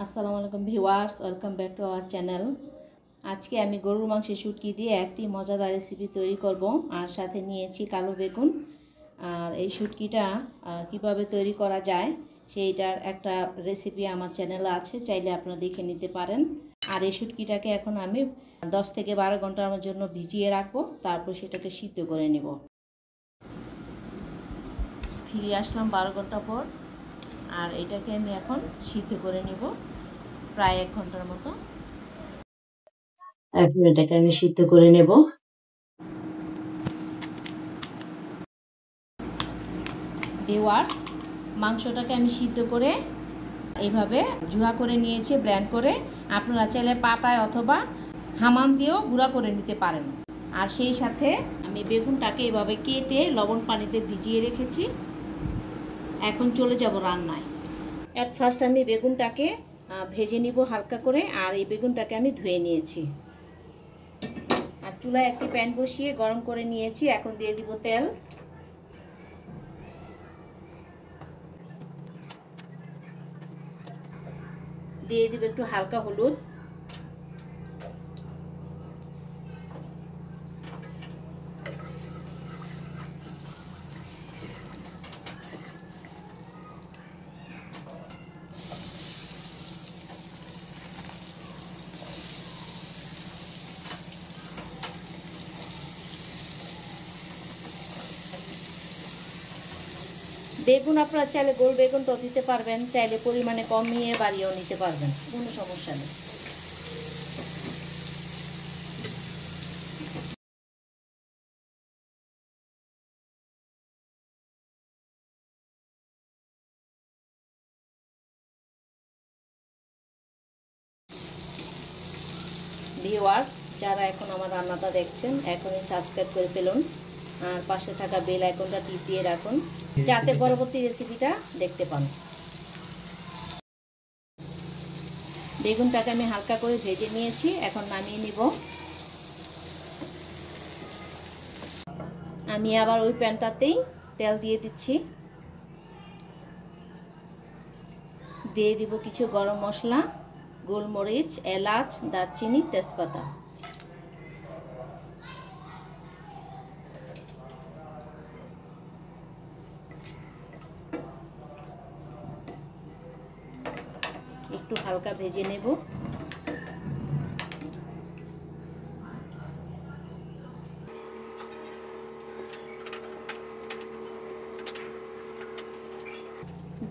আসসালামু আলাইকুম viewers, welcome back to our channel. আজকে আমি গরুর মাংসের শুটকি দিয়ে একটি মজাদার রেসিপি তৈরি করব, আর সাথে নিয়েছি কালো বেগুন। আর এই শুটকিটা কিভাবে তৈরি করা যায় সেইটার একটা রেসিপি আমার চ্যানেলে আছে, চাইলে আপনারা দেখে নিতে পারেন। আর এই শুটকিটাকে এখন আমি 10 থেকে 12 ঘন্টার জন্য ভিজিয়ে রাখবো, তারপর সেটাকে সিদ্ধ করে নেব। ফিরে আসলাম 12 ঘন্টা পর, আর এটাকে আমি এখন সিদ্ধ করে নিব প্রায় 1 ঘন্টার মতো। এখন এটাকে আমি সিদ্ধ করে নেব। ভিউয়ার্স, মাংসটাকে আমি সিদ্ধ করে এইভাবে গুঁড়া করে নিয়েছি, ব্লেন্ড করে। আপনারা চাইলে পাটায় অথবা হামান দিয়েও গুঁড়া করে নিতে পারেন। আর সেই সাথে আমি বেগুনটাকে এভাবে কেটে লবণ পানিতে ভিজিয়ে রেখেছি। এখন চলে যাব রান্নায়। এট ফার্স্ট আমি বেগুনটাকে ভেজে নিব হালকা করে, আর এই বেগুনটাকে আমি ধুয়ে নিয়েছি। আর চুলায় একটি প্যান বসিয়ে গরম করে নিয়েছি। এখন দিয়ে দিব তেল, দিয়ে দিব একটু হালকা হলুদ, বেগুন আপনারা চাইলে গোল বেগুনটাও দিতে পারবেন, চাইলে পরিমাণে কমিয়ে বাড়িয়েও নিতে পারবেন, কোনো সমস্যা নেই। ভিউয়ার্স, যারা এখন আমার রান্নাটা দেখছেন, এখনই সাবস্ক্রাইব করে ফেলুন, আর পাশে থাকা বেল আইকনটা টিপ দিয়ে রাখুন, যাতে পরবর্তী রেসিপিটা দেখতে পান। বেগুনটাকে আমি হালকা করে ভেজে নিয়েছি, এখন নামিয়ে নিব। আমি আবার ওই প্যানটাতেই তেল দিয়ে দিচ্ছি, দিয়ে দিব কিছু গরম মশলা, গোলমরিচ, এলাচ, দারচিনি, তেজপাতা। একটু হালকা ভেজে নেব।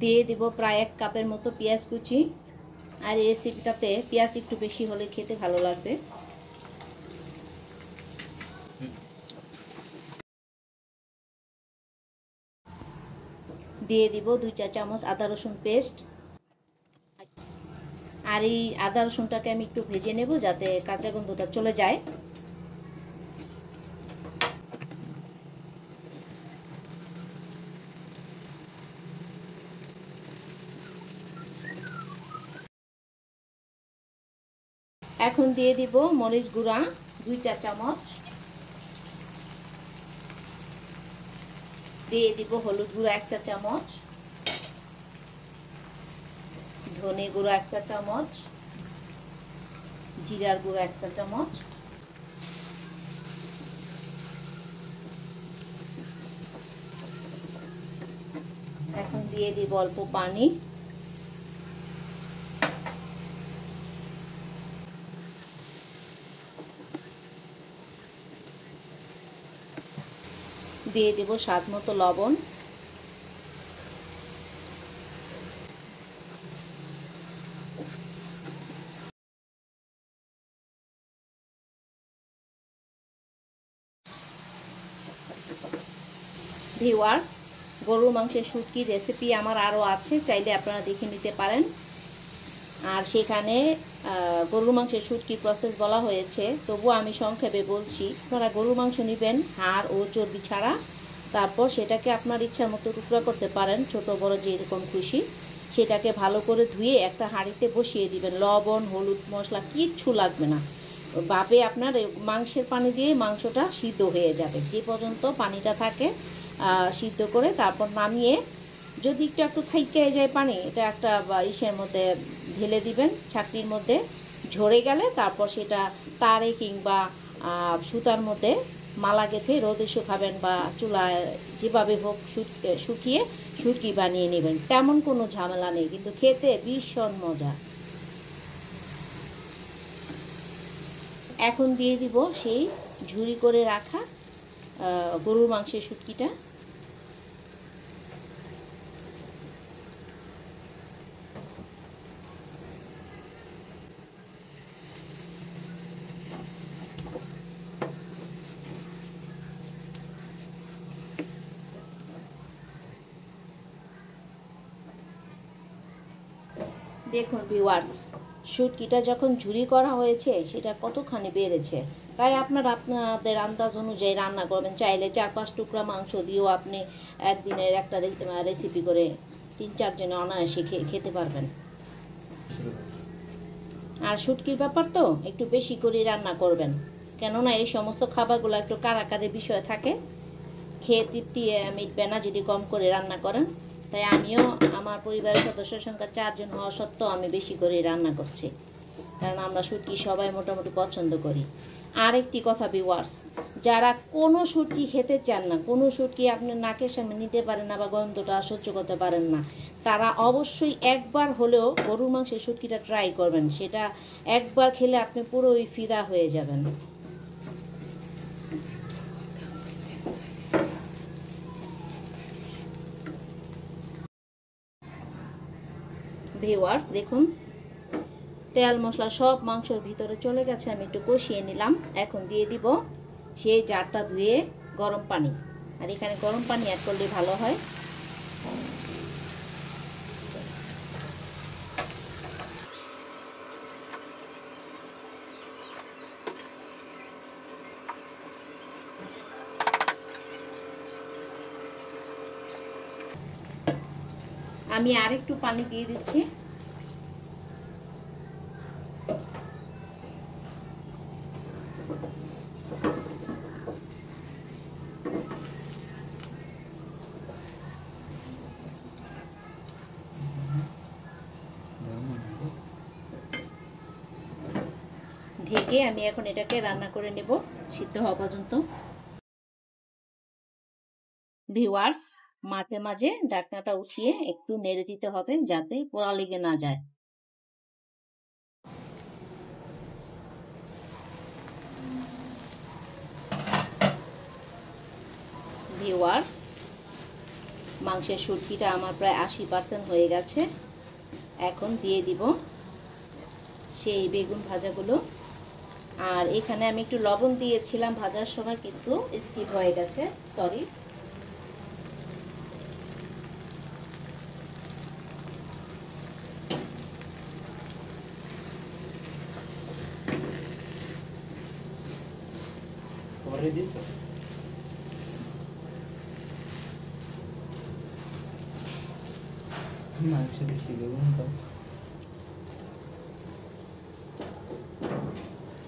দিয়ে দিব প্রায় 1 কাপের মতো পেঁয়াজ কুচি। আর এই রেসিপিটাতে পেঁয়াজ একটু বেশি হলে খেতে ভালো লাগবে। দিয়ে দিব 2 চা চামচ আদা রসুন পেস্ট। আর এই আদা রসুনটাকে আমি একটু ভেজে নেব, যাতে কাঁচা গন্ধটা চলে যায়। এখন দিয়ে দিব মরিচ গুঁড়া 2 চা চামচ, দিয়ে দিব হলুদ গুঁড়া 1 চা চামচ, ধনে গুঁড়া 1 চা চামচ, জিরার গুঁড়া 1 চা চামচ, এখন দিয়ে দিব অল্প পানি। দিয়ে দেব স্বাদ মতো লবণ। ভিউয়ার্স, গরুর মাংসের শুটকি রেসিপি আমার আরও আছে, চাইলে আপনারা দেখে নিতে পারেন। আর সেখানে গরুর মাংসের শুটকি প্রসেস বলা হয়েছে, তবুও আমি সংক্ষেপে বলছি। আপনারা গরুর মাংস নেবেন হাড় ও চর্বি ছাড়া, তারপর সেটাকে আপনার ইচ্ছা মতো টুকরা করতে পারেন, ছোট বড় যেরকম খুশি। সেটাকে ভালো করে ধুয়ে একটা হাঁড়িতে বসিয়ে দিবেন। লবণ, হলুদ, মশলা কিচ্ছু লাগবে না। ভাপে আপনার মাংসের পানি দিয়ে মাংসটা সিদ্ধ হয়ে যাবে। যে পর্যন্ত পানিটা থাকে সিদ্ধ করে তারপর নামিয়ে, যদি একটু থাইকে যায় পানি, এটা একটা ইসের মধ্যে ঢেলে দিবেন ছাঁকনির মধ্যে। ঝরে গেলে তারপর সেটা তারে কিংবা সুতার মধ্যে মালা গেঁথে রোদে শুকাবেন বা চুলায় যেভাবে হোক শুকিয়ে শুটকি বানিয়ে নেবেন। তেমন কোনো ঝামেলা নেই, কিন্তু খেতে ভীষণ মজা। এখন দিয়ে দিব সেই ঝুরি করে রাখা গরুর মাংসের শুটকিটা। দেখুন ভিউয়ার্স, শুটকিটা যখন ঝুরি করা হয়েছে সেটা কতখানি বেড়েছে। তাই আপনাদের আন্দাজ অনুযায়ী রান্না করবেন। চাইলে 4-5 টুকরা মাংস দিয়েও আপনি একদিনের একটা রেসিপি করে 3-4 জনে অনায়াসে খেতে পারবেন। আর শুটকির ব্যাপার তো একটু বেশি করে রান্না করবেন, কেননা এই সমস্ত খাবারগুলো একটু কারাকারের বিষয় থাকে, খেয়ে তৃপ্তি মিটবে না যদি কম করে রান্না করেন। তাই আমিও আমার পরিবারের সদস্যের সংখ্যা 4 জন হওয়া সত্ত্বেও আমি বেশি করে রান্না করছি, কারণ আমরা শুটকি সবাই মোটামুটি পছন্দ করি। আরেকটি কথা ভিউয়ার্স, যারা কোনো শুটকি খেতে চান না, কোনো শুটকি আপনার নাকের সামনে নিতে পারেন না বা গন্ধটা সহ্য করতে পারেন না, তারা অবশ্যই একবার হলেও গরুর মাংসের শুটকিটা ট্রাই করবেন। সেটা একবার খেলে আপনি পুরোই ফিদা হয়ে যাবেন। ভিউয়ার্স দেখুন, তেল মশলা সব মাংসের ভিতরে চলে গেছে। আমি একটু কষিয়ে নিলাম। এখন দিয়ে দিব সেই জারটা ধুয়ে গরম পানি। আর এখানে গরম পানি অ্যাড করলে ভালো হয়। আমি আরেকটু পানি দিয়ে দিচ্ছি। ঢেকে আমি এখন এটাকে রান্না করে নেব সিদ্ধ হওয়া পর্যন্ত। ভিউয়ার্স, মাঝে মাঝে ঢাকনাটা উঠিয়ে একটু নেড়ে দিতে হবে যাতে পোড়া লেগে না যায়। ভিউয়ার্স, মাংসের শুটকিটা আমার প্রায় 80% হয়ে গেছে। এখন দিয়ে দিব সেই বেগুন ভাজাগুলো। আর এখানে আমি একটু লবণ দিয়েছিলাম ভাজার সময়, কিন্তু স্কিপ হয়ে গেছে, সরি।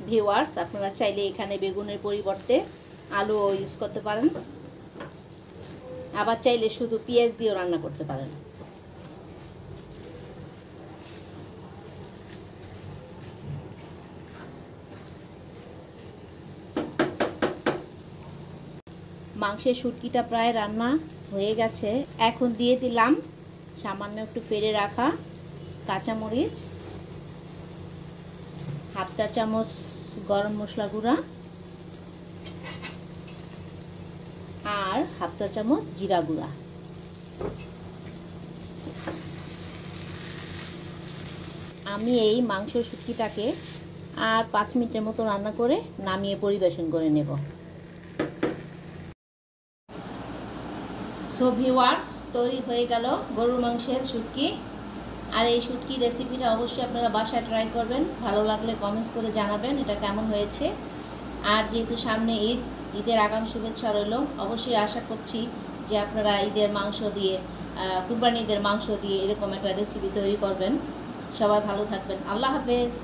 ভিউয়ার্স, আপনারা চাইলে এখানে বেগুনের পরিবর্তে আলু ইউজ করতে পারেন, আবার চাইলে শুধু পেঁয়াজ দিয়েও রান্না করতে পারেন। মাংসের শুটকিটা প্রায় রান্না হয়ে গেছে। এখন দিয়ে দিলাম সামান্য একটু পেড়ে রাখা কাঁচামরিচ, হাফ চা চামচ গরম মশলা গুঁড়া আর হাফ চা চামচ জিরা গুঁড়া। আমি এই মাংস শুটকিটাকে আর 5 মিনিটের মতো রান্না করে নামিয়ে পরিবেশন করে নেব। সো ভিউয়ার্স, তৈরি হয়ে গেল গরুর মাংসের শুটকি। আর এই শুটকি রেসিপিটা অবশ্যই আপনারা বাসায় ট্রাই করবেন। ভালো লাগলে কমেন্টস করে জানাবেন এটা কেমন হয়েছে। আর যেহেতু সামনে ঈদের আগাম শুভেচ্ছা রইল, অবশ্যই আশা করছি যে আপনারা ঈদের মাংস দিয়ে, কুরবানি ঈদের মাংস দিয়ে এরকম একটা রেসিপি তৈরি করবেন। সবাই ভালো থাকবেন। আল্লাহ হাফেজ।